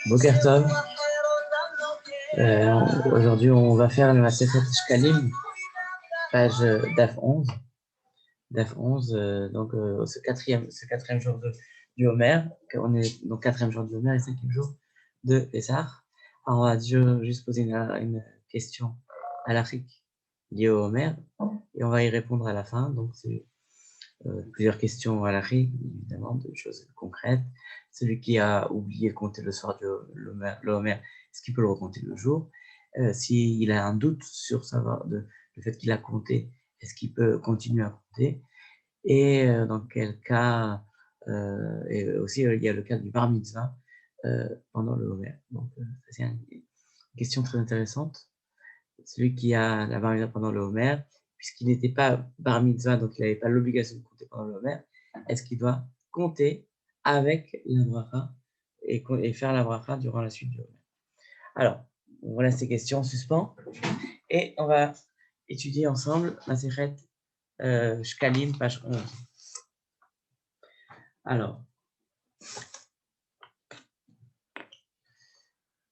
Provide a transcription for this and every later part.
Boker Tov. Aujourd'hui, on va faire le Masechet Shkalim, page DAF 11. DAF 11, donc ce quatrième jour du Homer. On est donc quatrième jour du Homer et cinquième jour de Pessah. Alors, on va juste poser une question à l'Afrique liée au Homer et on va y répondre à la fin. Donc, c'est plusieurs questions à l'Afrique, évidemment, de choses concrètes. Celui qui a oublié de compter le soir de l'Homer, est-ce qu'il peut le recompter le jour? S'il a un doute sur le fait qu'il a compté, est-ce qu'il peut continuer à compter? Et dans quel cas, et aussi il y a le cas du bar mitzvah pendant le Homer. Donc c'est une question très intéressante. Celui qui a la bar mitzvah pendant le Homer, puisqu'il n'était pas bar mitzvah, donc il n'avait pas l'obligation de compter pendant le Homer, est-ce qu'il doit compter avec la bracha et faire la bracha durant la suite du Homer? Alors, voilà ces questions en suspens. Et on va étudier ensemble Masechet Shkalim, page 11. Alors,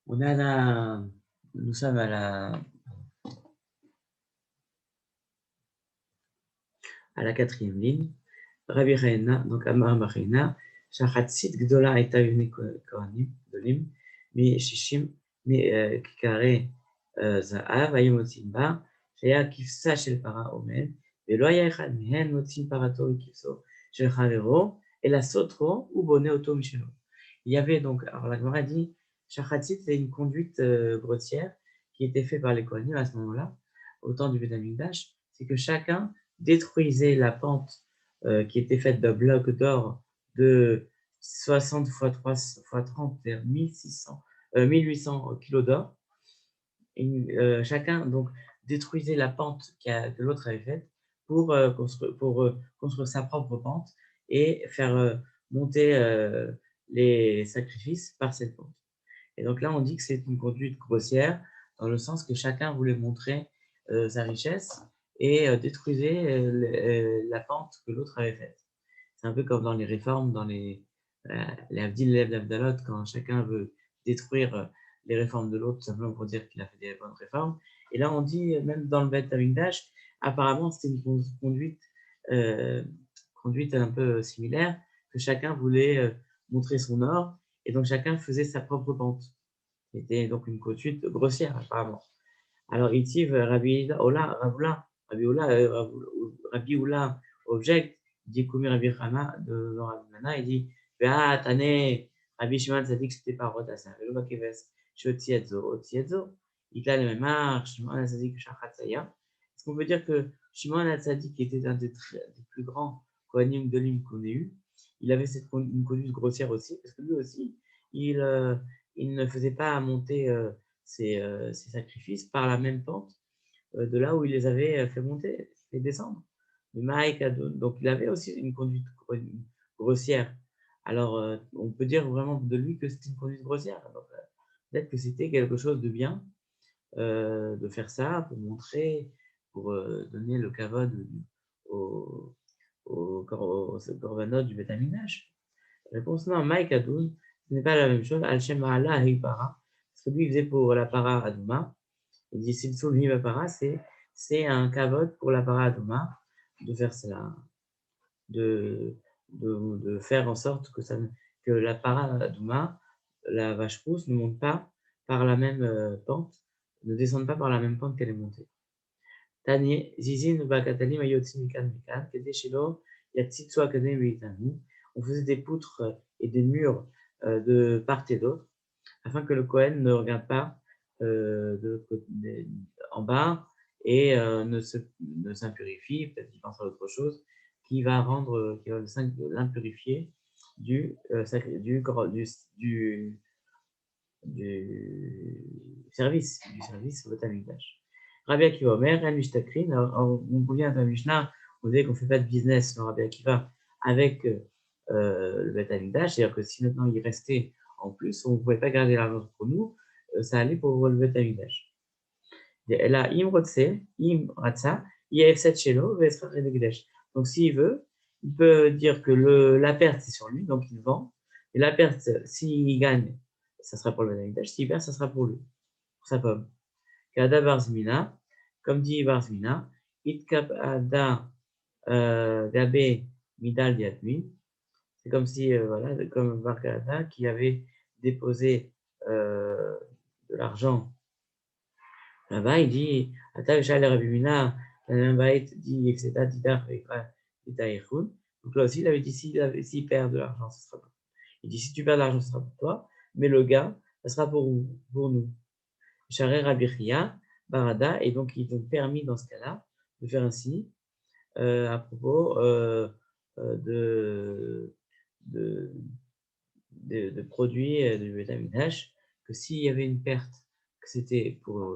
nous sommes à la quatrième ligne. Rabbi Reina, donc Amar Reina, Shachatzit Gdola Eta Yuni Kohanim, Gdolim, Mi Shishim, Mi Kikare Zaav, Ayumotzim Ba, Shaya Kifsa Shel Para Omen, Velo Aya Echad Mehen, Motzim Parato Kifso Shel Chavero, et la Sotro, ou Boné Oto Mishelo. Il y avait donc, alors la Gemara dit, Shachatzit, c'est une conduite grossière qui était faite par les Kohanim à ce moment-là, au temps du Beth Amikdash, c'est que chacun détruisait la pente qui était faite de blocs d'or de 60 x 3 x 30, c'est-à-dire 1800 kilos d'or. Chacun donc détruisait la pente que l'autre avait faite pour construire sa propre pente et faire monter les sacrifices par cette pente. Et donc là, on dit que c'est une conduite grossière, dans le sens que chacun voulait montrer sa richesse et détruisait la pente que l'autre avait faite. C'est un peu comme dans les réformes, dans les Avdil, les Avdalot, quand chacun veut détruire les réformes de l'autre, simplement pour dire qu'il a fait des bonnes réformes. Et là, on dit, même dans le Beth Amikdash, apparemment, c'était une conduite un peu similaire, que chacun voulait montrer son or, et donc chacun faisait sa propre pente. C'était donc une conduite grossière, apparemment. Alors, ici, Rabbi Oula objecte, dit Koumi Rabbi Chana de Rabbi Nana, il dit Tane, Rabbi Shimon Tzadik, c'était pas Rodasa, Velo Bakeves, Shotiedzo, Otiedzo, il a les mêmes marches, Shimon Tzadik, Shachatzaya. Est-ce qu'on peut dire que Shimon Tzadik était un des plus grands Kohanim de l'Im qu'on ait eu? Il avait une conduite grossière aussi, parce que lui aussi, il ne faisait pas monter ses sacrifices par la même pente de là où il les avait fait monter et descendre. Donc il avait aussi une conduite grossière. Alors on peut dire vraiment de lui que c'était une conduite grossière. Peut-être que c'était quelque chose de bien de faire ça pour montrer, pour donner le kavod au korbanot du Beth Amikdash. Réponse non, Mike Adoun, ce n'est pas la même chose. Al-Shem Ma'ala Para, parce que lui il faisait pour la para Aduma. Il dit Silsul Hiva Para, c'est un kavod pour la para Aduma de faire cela, de faire en sorte que la para Aduma, la vache rousse, ne monte pas par la même pente, ne descende pas par la même pente qu'elle est montée. Tani Zizin Bakatalim Ayotzin Mikan Mikan, Kedeshilo Yatsitsu Akadem Veitanu. On faisait des poutres et des murs de part et d'autre, afin que le Kohen ne regarde pas en bas et ne s'impurifie, peut-être qu'il pense à autre chose, qui va l'impurifier du service au Beth Amikdash. Rabbi Akiva Omer, on revient à la Mishnah, on disait qu'on ne fait pas de business dans Rabbi Akiva avec le Beth Amikdash, c'est-à-dire que si maintenant il restait en plus, on ne pouvait pas garder l'argent pour nous, ça allait pour le Beth Amikdash. Là, im ratsa, yefset shelo, vesra renegdesh. Donc, s'il veut, il peut dire que la perte, c'est sur lui, donc il vend. Et la perte, s'il gagne, ça sera pour le Beth Amikdash. S'il perd, ça sera pour lui, pour sa pomme. Kada Barzmina, comme dit Barzmina, Itkap Ada Gabe Midal Diatmi. C'est comme si, voilà, comme Barkada qui avait déposé de l'argent là-bas, il dit Ata Vishal Rabimina, Tanambait dit, etc. Didar Itaïchoun. Donc là aussi, il avait dit s'il perd de l'argent, ce sera pour. Il dit si tu perds de l'argent, ce sera pour toi, mais le gars, ce sera pour nous. Sharer Rabiria, Barada, et donc il est permis dans ce cas-là de faire ainsi à propos de, de, de produits de Betamidash, que s'il y avait une perte, que c'était pour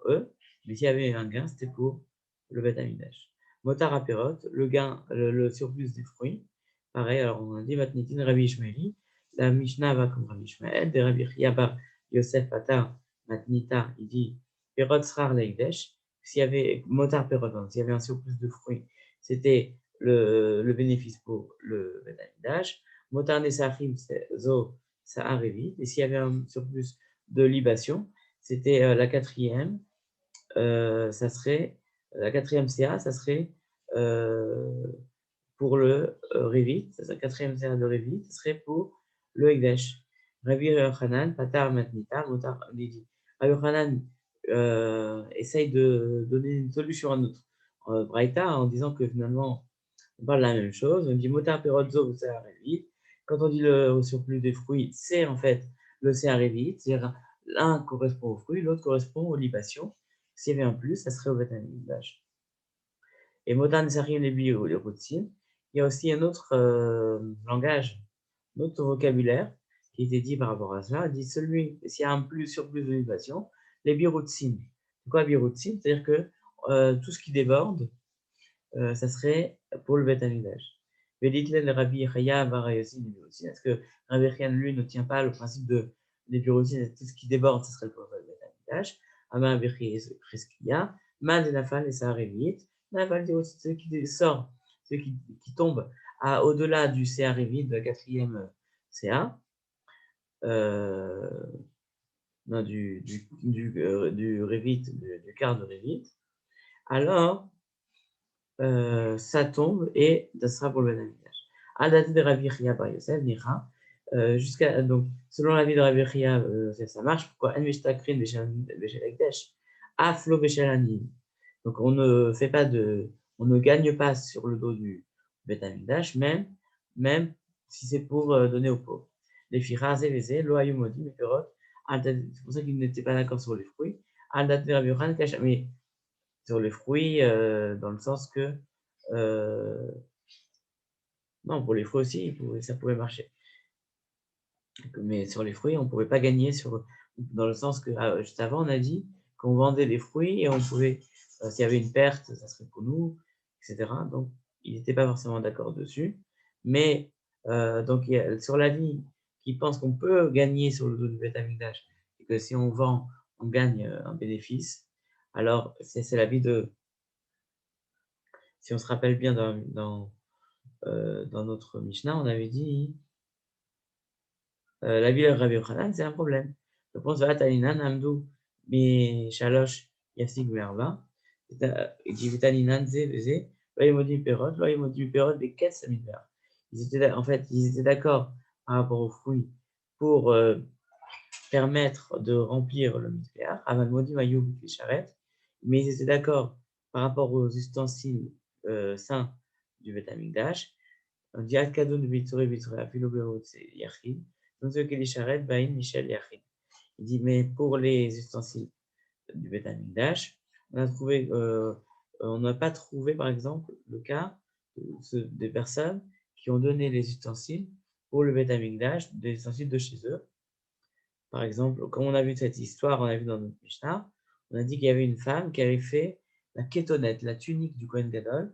eux, mais s'il y avait un gain, c'était pour le Betamidash. Motar Aperot, le gain, le surplus des fruits, pareil, alors on a dit Matnitin Rabbi Ishmaeli, la Mishnah va comme Rabbi Ishmael, de Rabbi Chiaba Yosef Patar Matnita, il dit Perot Srar Leigdesh, s'il y avait Motar Perot, s'il y avait un surplus de fruits, c'était le bénéfice pour le Betamidash. Motar Nesachim, Zo, ça arrive. Et s'il y avait un surplus de libation, c'était la quatrième, ça serait, la quatrième CA, ça serait pour le Revit, la quatrième CA de Revit, ça serait pour le Ekdesh. Rabbi Yochanan, Patar Matnita, Motar Lidi. Rabbi Yochanan essaye de donner une solution à notre Braïta en disant que finalement, on parle de la même chose. On dit Motar Perotzo, ça arrive. Quand on dit le surplus des fruits, c'est en fait le CRV, c'est-à-dire l'un correspond aux fruits, l'autre correspond aux libations. S'il y avait un plus, ça serait au bétaminage. Et Motan Sarim les bio, les routines. Il y a aussi un autre langage, un autre vocabulaire qui était dit par rapport à cela. Il dit s'il y a un plus surplus de libation, les biroutines. C'est quoi biroutines? C'est-à-dire que tout ce qui déborde, ça serait pour le bétaminage. Véditlen Rabbi Chaya Barayosin les birotines. Est-ce que Rabbi Chaya, lui, ne tient pas le principe de les birotines, tout ce qui déborde, ça serait pour le bétaminage. Ama Birchi Preskia, Man de Nafal et Saharevit. Nafal dit aussi ceux qui sort, ceux qui tombent au-delà du CA Revit, de la quatrième CA, non, du Revit, du quart de Revit. Alors, ça tombe et ça sera pour le bétaminage. À date de Rabbi Chia Bar Yosef, Nira, jusqu'à, donc, selon l'avis de Rabbi Chia, ça marche. Pourquoi? Donc, on ne fait pas on ne gagne pas sur le dos du bétaminage, même si c'est pour donner aux pauvres. Les firas et lo ayumodi, mais c'est pour ça qu'ils n'étaient pas d'accord sur les fruits. À date de Rabbi Chia, mais sur les fruits, dans le sens que non, pour les fruits aussi, ça pouvait marcher. Mais sur les fruits, on ne pouvait pas gagner dans le sens que juste avant, on a dit qu'on vendait les fruits et on pouvait, s'il y avait une perte, ça serait pour nous, etc. Donc, il n'était pas forcément d'accord dessus. Mais donc, sur l'avis qui pense qu'on peut gagner sur le dos du bétaminage et que si on vend, on gagne un bénéfice, alors c'est l'avis de. Si on se rappelle bien dans notre Mishnah, on avait dit la ville de Rabbi Yochanan, c'est un problème. Je pense à Taninan, Amdou, mi Shalosh, Yasig Merva, qui Taninan, Zé, Loïmodi Perot, Loïmodi Perot, des quêtes similaires. En fait, ils étaient d'accord par rapport aux fruits pour permettre de remplir le mikveh, Aval Modi Mayou Charette, mais ils étaient d'accord par rapport aux ustensiles saints du Beth Amikdash. On dit Akadon Bitzore Bitzore Afilobero Yachid, donc ce que les charrettes, Bain Michel Yachid. Il dit, mais pour les ustensiles du Beth Amikdash, on n'a pas trouvé, par exemple, le cas des personnes qui ont donné les ustensiles pour le Beth Amikdash, des ustensiles de chez eux. Par exemple, comme on a vu cette histoire, on a vu dans notre Mishnah, on a dit qu'il y avait une femme qui avait fait la kétonnette, la tunique du Kohen Gadol,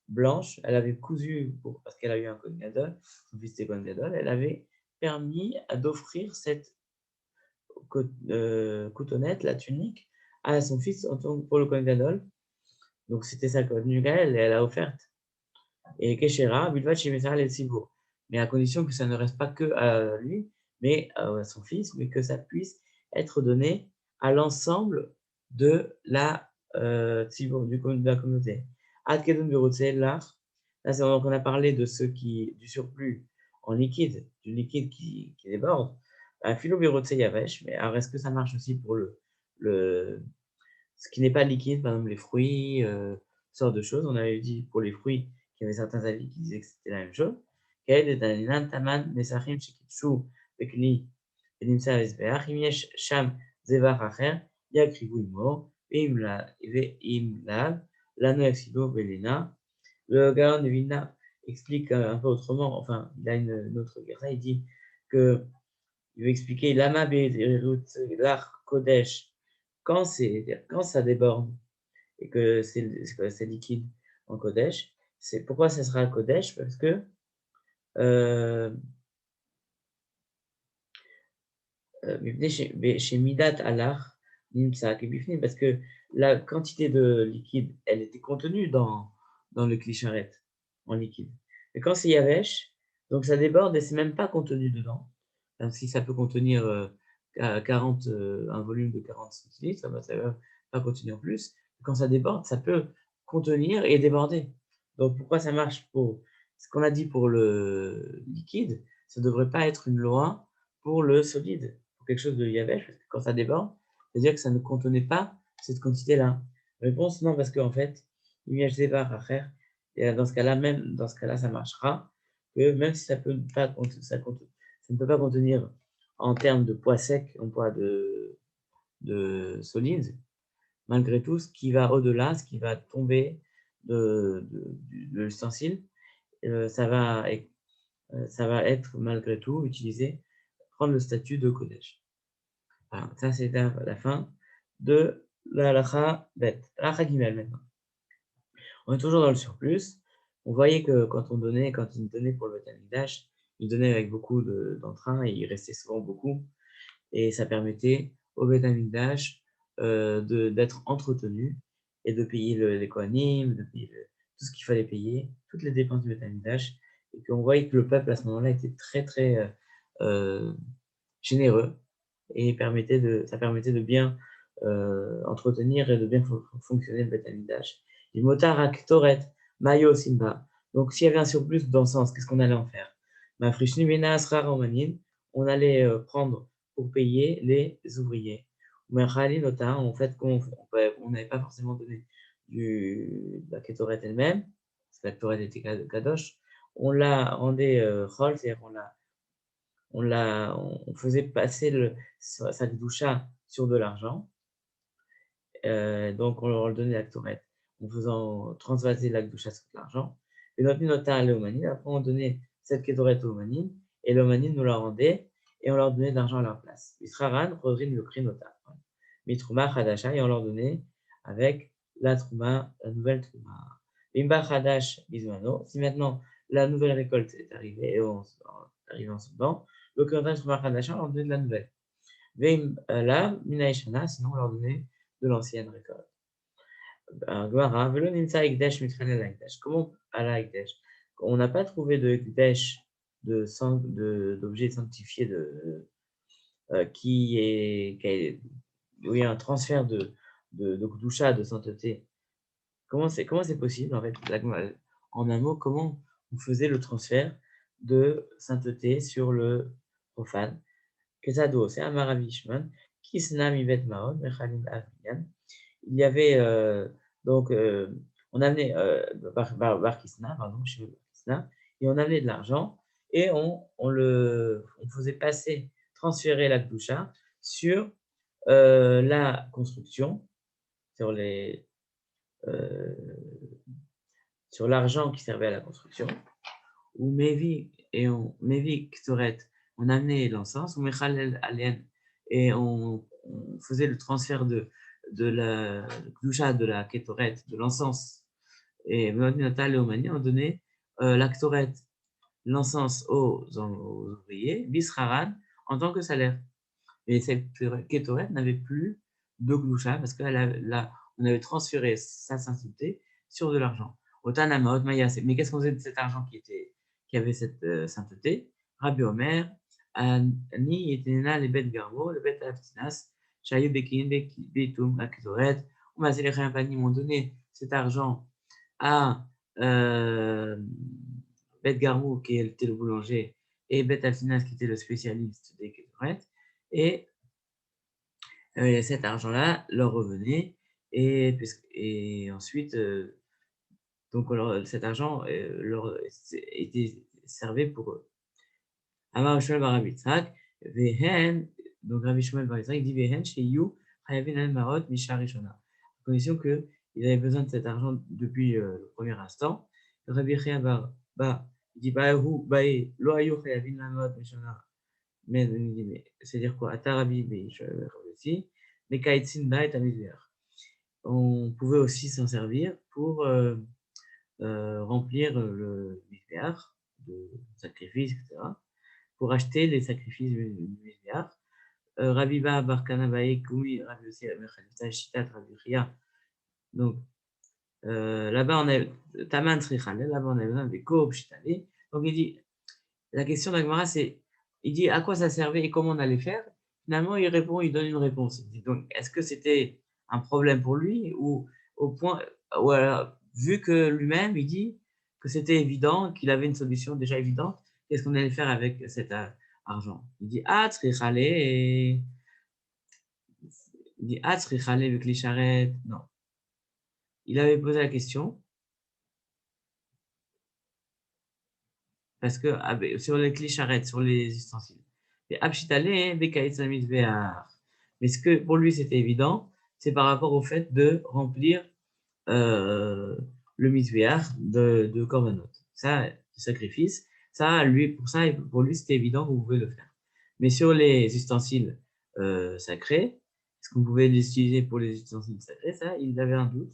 blanche. Elle avait cousu, parce qu'elle a eu un Kohen Gadol, son fils était Kohen Gadol, elle avait permis d'offrir cette coutonnette, la tunique, à son fils pour le Kohen Gadol. Donc c'était sa tunique à elle, et elle a offerte. Et Keshera, Bilvat Shemesar El Sibour. Mais à condition que ça ne reste pas que à lui, mais à son fils, mais que ça puisse être donné à l'ensemble de la Tzibour, de la communauté. Ad Kedon Berotze, là c'est donc on a parlé de ceux qui, du surplus en liquide, du liquide qui déborde. Philo Berotze Yavesh, mais alors est-ce que ça marche aussi pour le ce qui n'est pas liquide, par exemple les fruits, ce genre de choses. On avait dit pour les fruits qu'il y avait certains avis qui disaient que c'était la même chose. Le Gaon de Vilna explique un peu autrement, enfin, il a une autre version, il dit que il veut expliquer Lama l'art Kodesh, quand ça déborde et que c'est liquide en Kodesh, c'est pourquoi ça sera Kodesh? Parce que euh, chez Midat Alach, parce que la quantité de liquide, elle était contenue dans le Klisharet en liquide. Mais quand c'est Yavesh, donc ça déborde et c'est même pas contenu dedans. Enfin, si ça peut contenir 40, un volume de 40 centilitres, ça va pas contenir plus. Quand ça déborde, ça peut contenir et déborder. Donc pourquoi ça marche pour ce qu'on a dit pour le liquide, ça ne devrait pas être une loi pour le solide, pour quelque chose de Yavesh, parce que quand ça déborde, c'est-à-dire que ça ne contenait pas cette quantité-là. Réponse non, parce qu'en fait, et dans ce cas-là, même dans ce cas-là, ça marchera, que même si ça ne peut pas contenir en termes de poids sec, en poids de solide, malgré tout, ce qui va au-delà, ce qui va tomber de l'ustensile, ça va être malgré tout utilisé, prendre le statut de Kodesh. Voilà, ça c'est la fin de la halakha bet. Halakha gimel maintenant. On est toujours dans le surplus. On voyait que quand il donnait pour le Beth Amikdash, il donnait avec beaucoup d'entrain et il restait souvent beaucoup. Et ça permettait au Beth Amikdash d'être entretenu et de payer les Kohanim, de payer tout ce qu'il fallait payer, toutes les dépenses du Beth Amikdash. Et qu'on voyait que le peuple à ce moment-là était très très généreux et ça permettait de bien entretenir et de bien fonctionner le Beth Amikdash. Et Motarak Toret, Mayo Simba. Donc, s'il y avait un surplus d'encens, qu'est-ce qu'on allait en faire? Ma Frishni Mena Asra Romanin, on allait prendre pour payer les ouvriers. Mais Khali Nota, en fait, on n'avait pas forcément donné de la Ketoret elle-même, parce que la Ketoret était Kadosh, on la rendait Chol, c'est-à-dire on faisait passer sa doucha sur de l'argent. Donc, on leur donnait la Ketoret en faisant transvaser la doucha sur de l'argent. Et notre nota à l'Omanine, après on donnait cette Ketoret au Omanine, et l'Omanine nous la rendait, et on leur donnait de l'argent à leur place. Israran, Rodrin, le Krinota. Mitrouma, Khadasha, et on leur donnait avec la Trouma, la nouvelle Trouma. Bimba Khadash, Bismano. Si maintenant la nouvelle récolte est arrivée, et on arrive en ce moment, le Krinota, Trouma, Khadasha, on leur donnait de la nouvelle. Veim là, Minaishana, sinon on leur donnait de l'ancienne récolte. Comment à la Ekdesh? On n'a pas trouvé de Ekdesh d'objet sanctifié où il y a un transfert de Kedusha, de sainteté. Comment c'est possible en fait? En un mot, comment on faisait le transfert de sainteté sur le profane? Kesado, c'est un Maravishman, Kisnam Ivet Maon, Mechalim Avian. Il y avait donc, on amenait Bar Kisna, pardon, chez Bar Kisna, et on amenait de l'argent et on faisait transférer la Kedusha sur la construction, sur euh, sur l'argent qui servait à la construction, ou Mevi Ktoret, on amenait l'encens, ou Mechalel Alien, et on faisait le transfert de la Kedusha, de la Ketoret, de l'encens, et Natal et Omani, on donnait la Ketoret, l'encens aux ouvriers, Bisharan, en tant que salaire. Et cette Ketoret n'avait plus de Kedusha, parce qu'on avait transféré sa sainteté sur de l'argent. Otan Amaot Mayase. Mais qu'est-ce qu'on faisait de cet argent qui avait cette sainteté? Rabbi Omer, Ani Etenena les bêtes garbo, les bêtes aftinas, Shayu Bekin, Betum, Akzoret, ou Mazelechem Panim m'ont donné cet argent à Bet Garmou, qui était le boulanger, et Bet Alfinas, qui était le spécialiste des Kétorettes, et cet argent-là leur revenait, et ensuite, donc alors, cet argent leur était servait pour eux. Amar Shmuel bar Rabbi Yitzhak, Vehen, donc Rabbi Shmuel bar Yitzhak, il dit Vehen, chez You, Hayavin al Marot, Misha Rishona, à condition qu'il avait besoin de cet argent depuis le premier instant. Rabbi Chia bar Ba, il dit Bahu, Bae, Lo Ayu, Hayavin al Marot, Mishana. Mais il dit, mais c'est-à-dire quoi? Atarabi, je aussi, mais Kaitzin Ba et Amizver. On pouvait aussi s'en servir pour remplir le misbéach de sacrifice, etc., pour acheter les sacrifices du misbéach. Rabbi Ba bar Kanabae, Kumi, Rabbi aussi, Rabbi Shitat, Rabbi Chia. Donc, là-bas, on a Taman Trichale, là-bas, on a besoin de Kob Shitale. Donc, il dit, la question d'Agmara, c'est, il dit à quoi ça servait et comment on allait faire. Finalement, il répond, il donne une réponse. Il dit, donc, est-ce que c'était un problème pour lui ou au point, ou alors, vu que lui-même, il dit que c'était évident, qu'il avait une solution déjà évidente, qu'est-ce qu'on allait faire avec cet argent? Il dit, ah, Trichale, il dit, ah, Trichale avec les charrettes. Non. Il avait posé la question parce que sur les clés charrettes, sur les ustensiles. Mais ce que pour lui c'était évident, c'est par rapport au fait de remplir le misbéach de korbanot. Ça, le sacrifice, ça, lui, pour lui, c'était évident que vous pouvez le faire. Mais sur les ustensiles sacrés, est-ce que vous pouvez les utiliser pour les ustensiles sacrés? Ça, il avait un doute,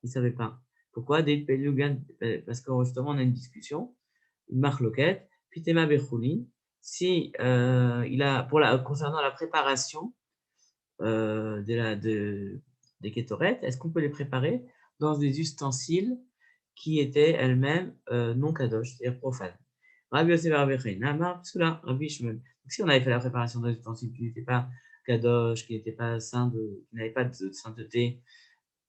il ne savait pas. Pourquoi? Parce que justement, on a une discussion, une marque loquette, Pitema Bechoulin, si concernant la préparation des kétorettes, est-ce qu'on peut les préparer dans des ustensiles qui étaient elles-mêmes non kadosh, c'est-à-dire profanes? Rabbi Yosef Rabbi Cheina, Psula, Rabbi Shmuel. Donc, si on avait fait la préparation d'un ustensile qui n'était pas kadosh, qui n'était pas saint, qui n'avait pas de sainteté,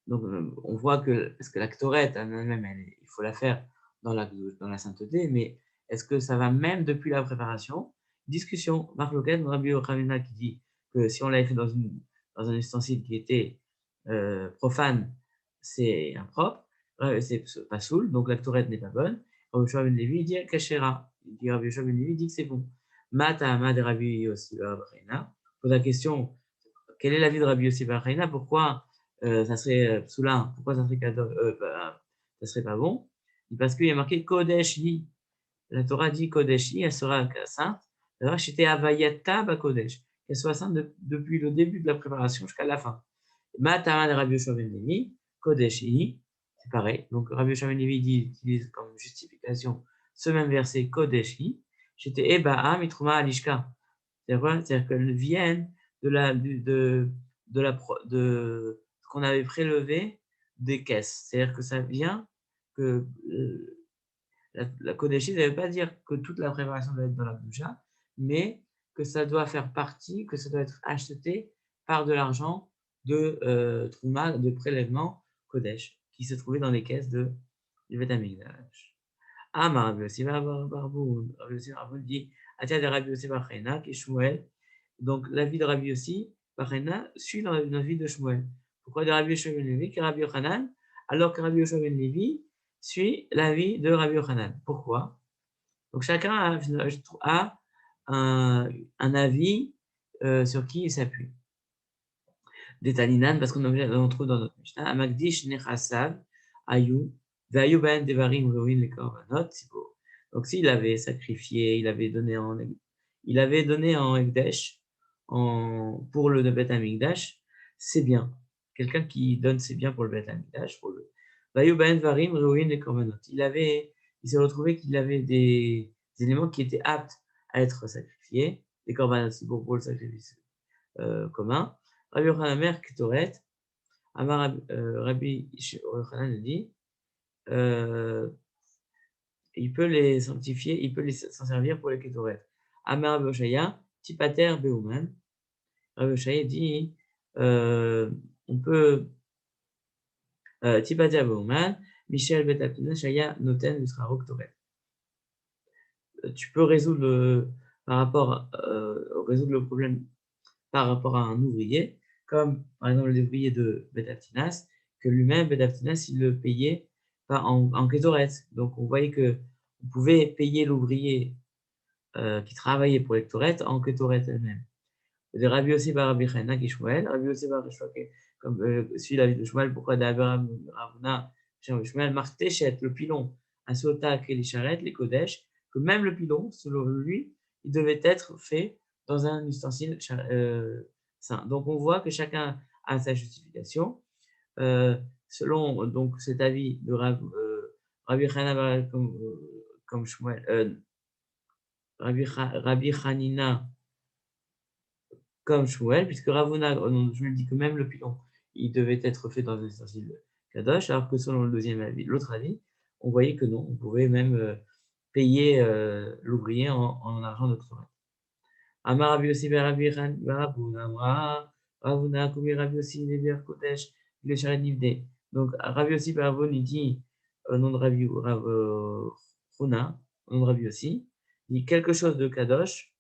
donc on voit que, parce que la kétorette en elle-même, il faut la faire dans la sainteté, mais est-ce que ça va même depuis la préparation? Discussion, Marc Loquet, Rabbi Yochanan qui dit que si on l'avait fait dans un ustensile qui était profane, c'est impropre, c'est pas soul, donc la Torah n'est pas bonne. Rabbi Yoshua ben Levi dit Kashera. Rabbi Yoshua ben Levi dit que c'est bon. Mata de Rabbi Yossi bar Reina pose la question, quel est l'avis de Rabbi Yossi bar Reina? Pourquoi ça serait psoula? Pourquoi ça serait ça serait pas bon? Parce qu'il y a marqué Kodesh Yi. La Torah dit Kodesh Yi, elle sera sainte. Alors, j'étais Avayata Bakodesh, qu'elle soit sainte depuis le début de la préparation jusqu'à la fin. Matama de Rabbi Yoshua ben Levi, Kodesh Yi, c'est pareil. Donc, Rabbi Yoshua ben Levi utilise comme justification ce même verset Kodesh Yi. J'étais Eba'a Mitruma Alishka. C'est quoi? C'est-à-dire qu'elles viennent de ce qu'on avait prélevé des caisses. C'est-à-dire que ça vient que la Kodeshi ne veut pas dire que toute la préparation doit être dans la boucha, mais que ça doit faire partie, que ça doit être acheté par de l'argent de Trouma, de prélèvement Kodesh, qui se trouvait dans les caisses du Beth Amikdash. Ah, Rabbi Yossi Barboun, Rabbi Yossi Barboun dit, Atia de Rabbi Yossi Barchena, qui est Shmuel. Donc, l'avis de Rabbi Yossi Barchena suit l'avis de Shmuel. Pourquoi de Rabbi Yoshua ben Levi que Rabbi Yochanan, alors que Rabbi Yoshua ben Levi suit l'avis de Rabbi Yochanan? Pourquoi? Donc, chacun a un avis sur qui il s'appuie. Des Taninan, parce qu'on trouve dans notre Mishnah, Amagdish Nechasav, Ayou, Vayu Ben Devarim Ruin les Korbanot, Tzibo. Donc, s'il avait sacrifié, il avait donné en Ekdesh, pour le Bet Amikdash, c'est bien. Quelqu'un qui donne ses biens pour le Bet Amikdash, pour le Vayu Ben Devarim Ruin les Korbanot. Il s'est retrouvé qu'il avait des éléments qui étaient aptes à être sacrifiés, les Korbanot, Tzibo pour le sacrifice commun. Rabbi Yochanan Mer Ketoret, Amar Rabbi Yochanan dit il peut les sanctifier, il peut s'en servir pour les kétoret. Amar Rabbi Oshaya, Tipater Beuman. Rabbi Oshaya dit, on peut Tipater Beuman, Michel Betapina Shaya Noten Musraro Ktoret. Tu peux résoudre résoudre le problème par rapport à un ouvrier, comme par exemple l'ouvrier de Betaptinas, que lui-même, Betaptinas, il le payait en kétoret. Donc on voyait que on pouvait payer l'ouvrier qui travaillait pour les Ktoret en kétoret elle-même. De Rabbi Yossi bar Rabbi Chana qui Shmuel, Rabbi Yossi bar Shmuel, comme suit la vie de Shmuel, pourquoi d'Abraham Ravuna, Shmuel, Martéchet, le pilon, Asota, et les charrettes, les Kodesh, que même le pilon, selon lui, il devait être fait dans un ustensile saint. Donc on voit que chacun a sa justification. Selon donc cet avis de Rabbi Chana comme Shmuel, Rabbi Hanina comme Shmuel, puisque Ravuna, je me dis que même le pilon, il devait être fait dans un ustensile kadosh, alors que selon le deuxième avis, l'autre avis, on voyait que non, on pouvait même payer l'ouvrier en argent de Torah. Amar Rabbi Yossi ben Rabbi Ravuna, Ravuna, Kumi Rabbi Yossi, Neber Kodesh, le Sharet Nivde. Donc Rabbi Yossi ben Ravuna, il dit, au nom de Rabbi Ravuna, au nom de Rabbi Yossi, il dit quelque chose de kadosh,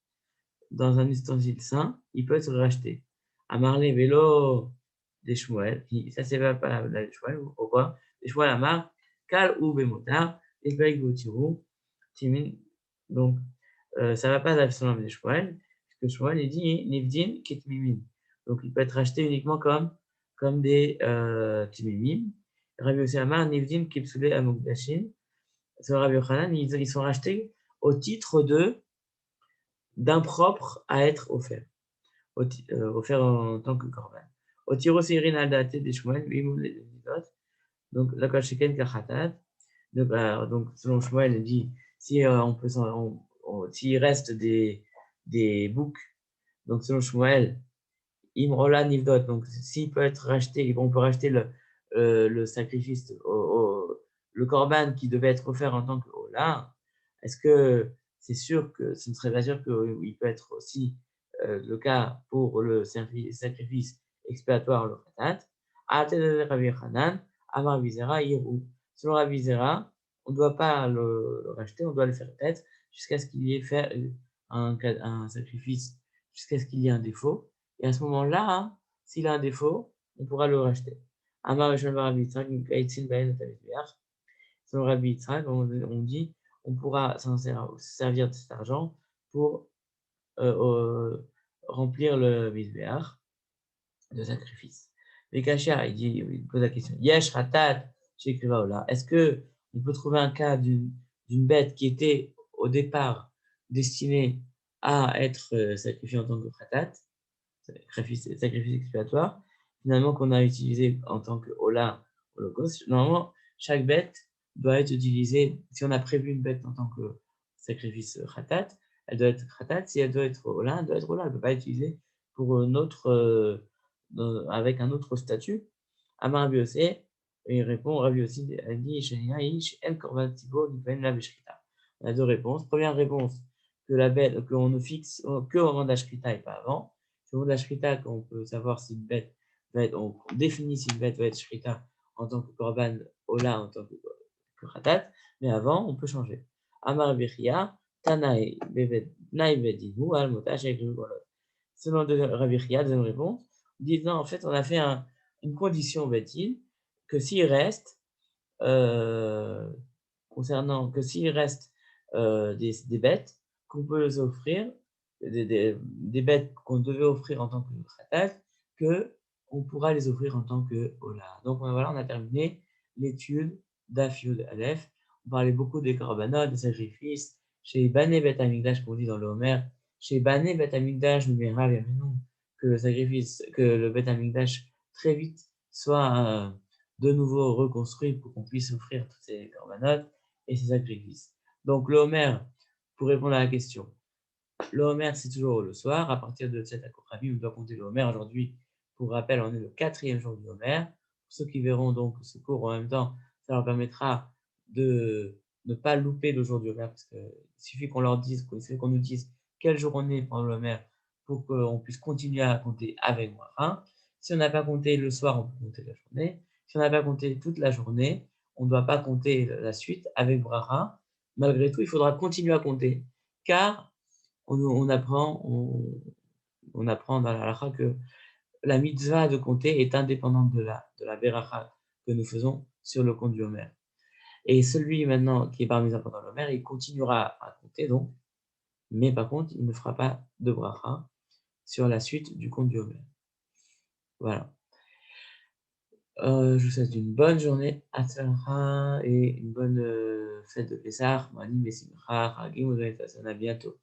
dans un ustensile sain, il peut être racheté. Amarle vélo des Shmuel, ça c'est pas la Shmuel, pourquoi? Des Shmuel Amar, Kal ou Bemotar, Esbeik Botirou, Timin. Donc, ça ne va pas selon des Shmuel, puisque Shmuel il dit Nivdin Ketmimim. Donc, il peut être racheté uniquement comme des Timimim. Rabbi Yossi Amar, Nivdin Kipsule Amokdashin. Sur Rabbi Yochanan, ils sont rachetés au titre d'impropre à être offert, offert en tant que korban. Au tiro sirin al date des Shmuel, bimoun les mitzvot. Donc la kasheken kachatat. Donc selon Shmuel, il dit si on peut s'il reste des boucs. Donc selon Shmuel, imrola nivdot. Donc s'il peut être racheté, on peut racheter le sacrifice, le korban qui devait être offert en tant que hola. Est-ce que c'est sûr que ce ne serait pas sûr qu'il peut être aussi le cas pour le sacrifice expiatoire, le khatat? Rabbi Hanan, Amar Vizera, Irou. Selon Rabbi Zera, on ne doit pas le racheter, on doit le faire tête jusqu'à ce qu'il y ait fait un sacrifice, jusqu'à ce qu'il y ait un défaut. Et à ce moment-là, hein, s'il a un défaut, on pourra le racheter. Amar Rabbi Yitzhak, selon Rabbi Yitzhak, on dit on pourra s'en servir de cet argent pour remplir le misbéach de sacrifice. Mais Kachar, il pose la question Yesh Ratat chez Krivaola. Est-ce que on peut trouver un cas d'une bête qui était au départ destinée à être sacrifiée en tant que Ratat, sacrifice expiatoire, finalement qu'on a utilisé en tant que Ola, holocauste? Normalement, chaque bête doit être utilisée, si on a prévu une bête en tant que sacrifice Khatat, elle doit être Khatat. Si elle doit être Ola, elle doit être Ola. Elle ne peut pas être utilisée pour une autre, avec un autre statut. Amar Rabbi Yossé, il répond, Rabbi Yossé, elle dit, on a deux réponses. Première réponse, que la bête, qu'on ne fixe que au moment de la Shrita et pas avant. C'est au moment de la Shrita qu'on peut savoir si une bête va être, on définit si une bête va être Shrita en tant que Korban, Ola en tant que Khatat, mais avant, on peut changer. Amar Bichia, Tanaï, Naïvedinu, Al Motash avec le Golot. Selon Rabbi Chia, deuxième réponse, dit non, en fait, on a fait une condition, va-t-il, que s'il reste, concernant que s'il reste des bêtes qu'on peut les offrir, des bêtes qu'on devait offrir en tant que khatat, que on pourra les offrir en tant que hola. Donc voilà, on a terminé l'étude d'Afiud Aleph. On parlait beaucoup des korbanot, des sacrifices. Chez Bané Bet Amigdash, comme on dit dans le Homer, chez Bané Bet Amigdash, que le sacrifice, que le Bet Amigdash très vite soit de nouveau reconstruit pour qu'on puisse offrir toutes ces corbanotes et ces sacrifices. Donc le Homer, pour répondre à la question, le Homer c'est toujours le soir, à partir de 7 à Kochavi, on doit compter le Homer. Aujourd'hui, pour rappel, on est le 4e jour du Homer. Pour ceux qui verront donc ce cours en même temps, ça leur permettra de ne pas louper le jour du Homer, parce qu'il suffit qu'on leur dise, il suffit qu'on nous dise quel jour on est pendant le Homer pour qu'on puisse continuer à compter avec bracha. Si on n'a pas compté le soir, on peut compter la journée. Si on n'a pas compté toute la journée, on ne doit pas compter la suite avec bracha. Malgré tout, il faudra continuer à compter, car on apprend, on apprend dans la halakha que la mitzvah de compter est indépendante de la beracha que nous faisons sur le compte du Homer. Et celui maintenant qui est parmi les pendant le Homer, il continuera à compter donc, mais par contre, il ne fera pas de bracha sur la suite du compte du Homer. Voilà. Je vous souhaite une bonne journée, Hatzlacha, et une bonne fête de Pessah. Moanim Besimcha, Chagim U'Zayit Hasana, à bientôt.